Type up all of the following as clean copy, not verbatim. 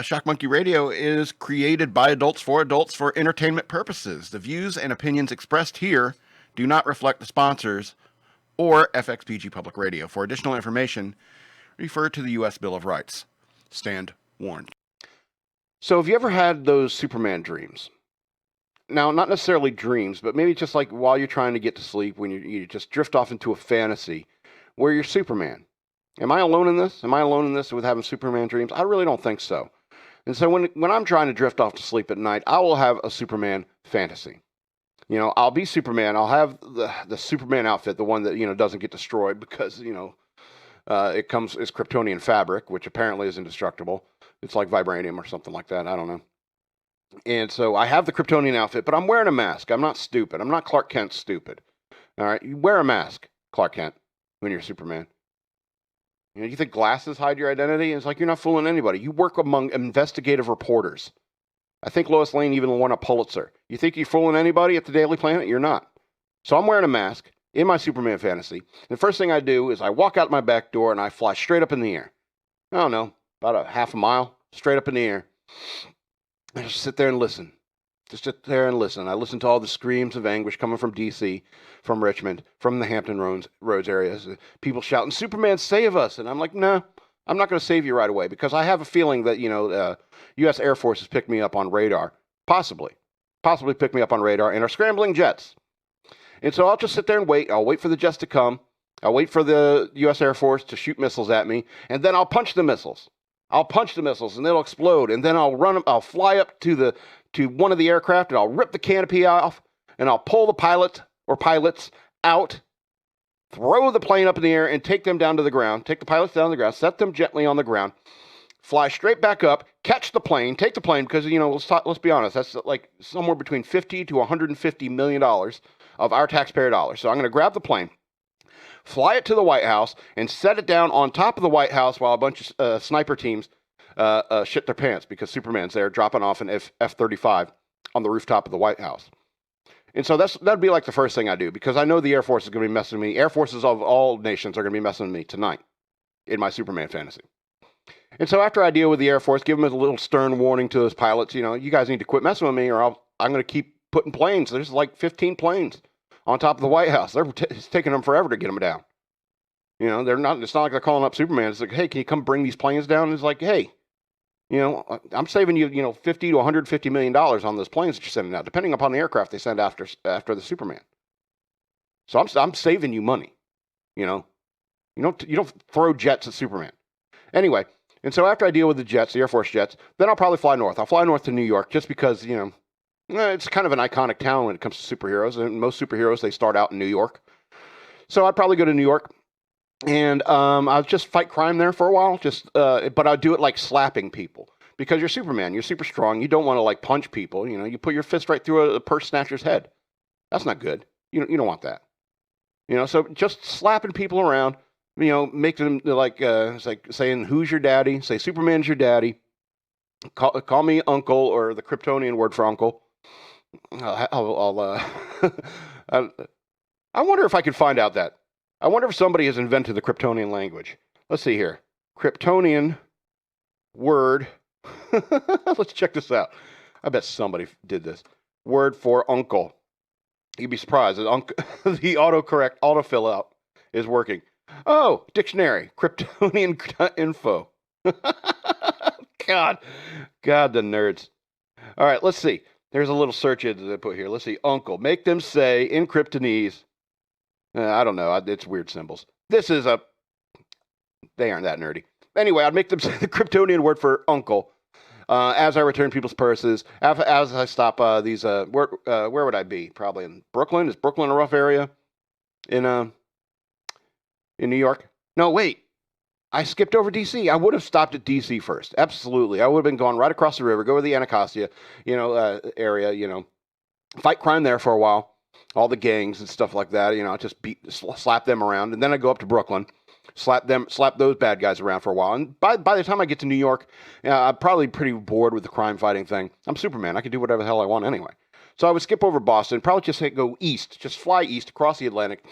Shock Monkey Radio is created by adults for entertainment purposes. The views and opinions expressed here do not reflect the sponsors or FXPG Public Radio. For additional information, refer to the U.S. Bill of Rights. Stand warned. So have you ever had those Superman dreams? Now, not necessarily dreams, but maybe just like while you're trying to get to sleep, when you just drift off into a fantasy where you're Superman. Am I alone in this? Am I alone in this with having Superman dreams? I really don't think so. And so when I'm trying to drift off to sleep at night, I will have a Superman fantasy. You know, I'll be Superman. I'll have the Superman outfit, the one that, you know, doesn't get destroyed because, you know, it's Kryptonian fabric, which apparently is indestructible. It's like vibranium or something like that. I don't know. And so I have the Kryptonian outfit, but I'm wearing a mask. I'm not stupid. I'm not Clark Kent stupid. All right. You wear a mask, Clark Kent, when you're Superman. You know, you think glasses hide your identity? It's like you're not fooling anybody. You work among investigative reporters. I think Lois Lane even won a Pulitzer. You think you're fooling anybody at the Daily Planet? You're not. So I'm wearing a mask in my Superman fantasy. And the first thing I do is I walk out my back door and I fly straight up in the air. I don't know, about a half a mile, straight up in the air. I just sit there and listen. Just sit there and listen. I listen to all the screams of anguish coming from DEC, from Richmond, from the Hampton Roads areas. People shouting, "Superman, save us!" And I'm like, no, I'm not going to save you right away because I have a feeling that, you know, U.S. Air Force has picked me up on radar, possibly pick me up on radar, and are scrambling jets. And so I'll just sit there and wait. I'll wait for the jets to come. I'll wait for the U.S. Air Force to shoot missiles at me, and then I'll punch the missiles. I'll punch the missiles, and they'll explode, and then I'll fly up to one of the aircraft, and I'll rip the canopy off, and I'll pull the pilots out, throw the plane up in the air, and take them down to the ground. Take the pilots down to the ground, set them gently on the ground, fly straight back up, catch the plane, take the plane, because, you know, let's be honest, that's like somewhere between $50 to $150 million of our taxpayer dollars. So I'm going to grab the plane, fly it to the White House, and set it down on top of the White House while a bunch of sniper teams shit their pants because Superman's there dropping off an F-35 on the rooftop of the White House. And so that'd be like the first thing I do because I know the Air Force is going to be messing with me. Air Forces of all nations are going to be messing with me tonight in my Superman fantasy. And so after I deal with the Air Force, give them a little stern warning to those pilots, you know, you guys need to quit messing with me or I'm going to keep putting planes. There's like 15 planes on top of the White House. It's taking them forever to get them down. You know, it's not like they're calling up Superman. It's like, hey, can you come bring these planes down? And it's like, hey, you know, I'm saving you, you know, $50 to $150 million on those planes that you're sending out, depending upon the aircraft they send after the Superman. So I'm saving you money. You know, you don't throw jets at Superman. Anyway, and so after I deal with the jets, the Air Force jets, then I'll probably fly north. I'll fly north to New York just because, you know, it's kind of an iconic town when it comes to superheroes. And most superheroes, they start out in New York. So I'd probably go to New York. And I'll just fight crime there for a while, but I'll do it like slapping people because you're Superman. You're super strong. You don't want to like punch people. You know, you put your fist right through a purse snatcher's head. That's not good. You don't want that. You know, so just slapping people around, you know, make them like, it's like saying, who's your daddy? Say, Superman's your daddy. Call me uncle or the Kryptonian word for uncle. I wonder if I could find out that. I wonder if somebody has invented the Kryptonian language. Let's see here. Kryptonian word. Let's check this out. I bet somebody did this. Word for uncle. You'd be surprised. The autocorrect autofill out is working. Oh, dictionary. Kryptonian info. God, the nerds. All right, let's see. There's a little search engine that I put here. Let's see. Uncle. Make them say in Kryptonese. I don't know. It's weird symbols. They aren't that nerdy. Anyway, I'd make them say the Kryptonian word for uncle as I return people's purses. As I stop these, where would I be? Probably in Brooklyn. Is Brooklyn a rough area? In New York? No, wait. I skipped over DC. I would have stopped at DC first. Absolutely. I would have been gone right across the river, go to the Anacostia, area, you know, fight crime there for a while. All the gangs and stuff like that, you know, just slap them around. And then I go up to Brooklyn, slap those bad guys around for a while. And by the time I get to New York, I'm probably pretty bored with the crime fighting thing. I'm Superman. I can do whatever the hell I want anyway. So I would skip over Boston, probably just go east, just fly east across the Atlantic,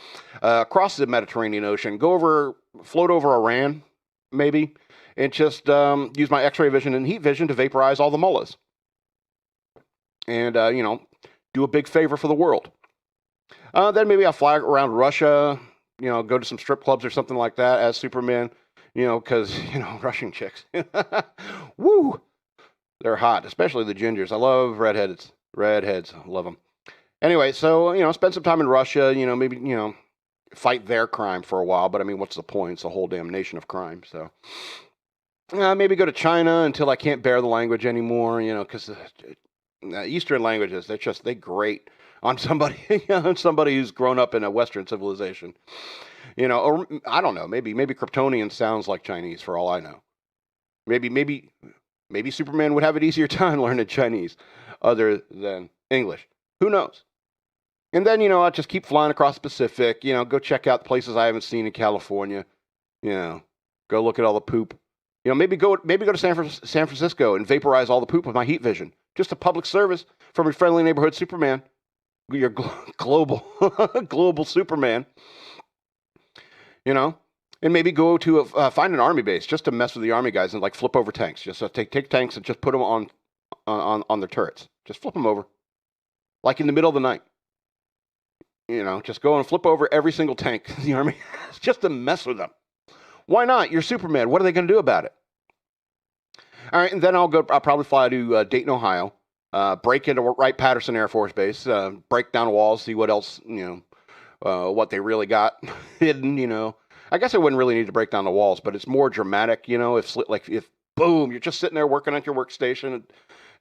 across the Mediterranean Ocean, float over Iran, maybe, and just use my X-ray vision and heat vision to vaporize all the mullahs. And, do a big favor for the world. Then maybe I'll fly around Russia, go to some strip clubs or something like that as Superman, because, Russian chicks. Woo! They're hot, especially the gingers. I love redheads. Redheads, love them. Anyway, so, spend some time in Russia, maybe, fight their crime for a while. But, I mean, what's the point? It's a whole damn nation of crime, so. Maybe go to China until I can't bear the language anymore, because Eastern languages, they grate on somebody, somebody who's grown up in a Western civilization, or I don't know, maybe Kryptonian sounds like Chinese for all I know. Maybe Superman would have an easier time learning Chinese other than English. Who knows? And then, I'll just keep flying across the Pacific, go check out the places I haven't seen in California, go look at all the poop. Maybe go to San Francisco and vaporize all the poop with my heat vision. Just a public service from your friendly neighborhood Superman. Your global global Superman. And maybe go to find an army base just to mess with the army guys and like flip over tanks. Just take tanks and just put them on their turrets. Just flip them over, like in the middle of the night. Just go and flip over every single tank the army has just to mess with them. Why not? You're Superman. What are they going to do about it? All right, and then I'll probably fly to Dayton, Ohio, break into Wright-Patterson Air Force Base, break down walls, see what else, what they really got hidden, I guess I wouldn't really need to break down the walls, but it's more dramatic, if boom, you're just sitting there working at your workstation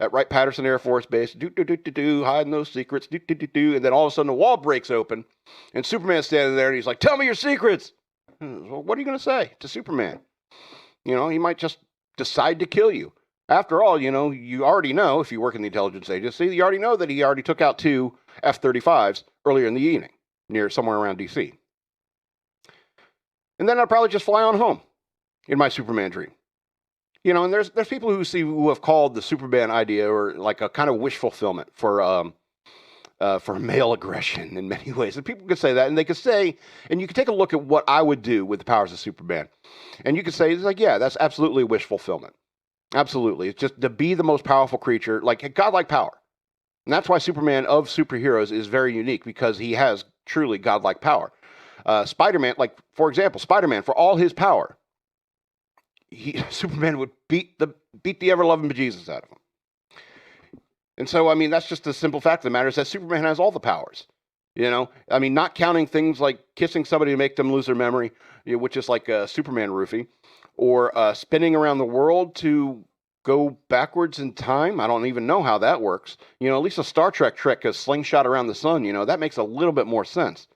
at Wright-Patterson Air Force Base, hiding those secrets, and then all of a sudden the wall breaks open, and Superman's standing there, and he's like, tell me your secrets. Well, what are you going to say to Superman? He might just decide to kill you. After all, you already know, if you work in the intelligence agency, you already know that he already took out 2 F-35s earlier in the evening, near somewhere around D.C. And then I'll probably just fly on home in my Superman dream. And there's people who have called the Superman idea or like a kind of wish fulfillment for male aggression in many ways. And people could say that, and they could say, and you could take a look at what I would do with the powers of Superman. And you could say, it's like, yeah, that's absolutely wish fulfillment. Absolutely. It's just to be the most powerful creature, like godlike power. And that's why Superman of superheroes is very unique, because he has truly godlike power. Spider-Man, for example, Spider-Man, for all his power, Superman would beat the ever-loving bejesus out of him. And so, I mean, that's just the simple fact of the matter is that Superman has all the powers. I mean, not counting things like kissing somebody to make them lose their memory, which is like a Superman roofie, or spinning around the world to go backwards in time. I don't even know how that works. At least a Star Trek trick, a slingshot around the sun, that makes a little bit more sense.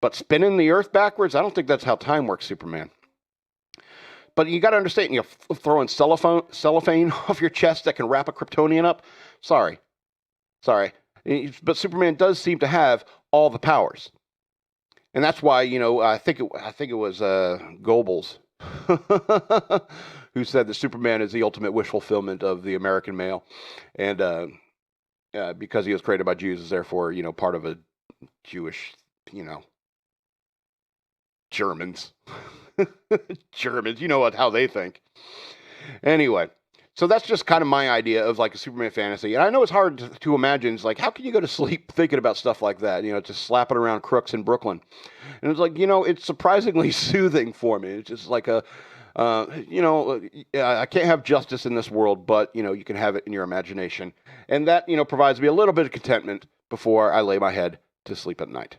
But spinning the Earth backwards, I don't think that's how time works, Superman. But you got to understand, throwing cellophane off your chest that can wrap a Kryptonian up. Sorry. But Superman does seem to have all the powers, and that's why I think it was Goebbels who said that Superman is the ultimate wish fulfillment of the American male, and because he was created by Jews, is therefore part of a Jewish Germans. Germans, how they think. Anyway, so that's just kind of my idea of like a Superman fantasy. And I know it's hard to imagine. It's like, how can you go to sleep thinking about stuff like that? Just slapping around crooks in Brooklyn. And it's like, it's surprisingly soothing for me. It's just like I can't have justice in this world, but, you can have it in your imagination. And that, provides me a little bit of contentment before I lay my head to sleep at night.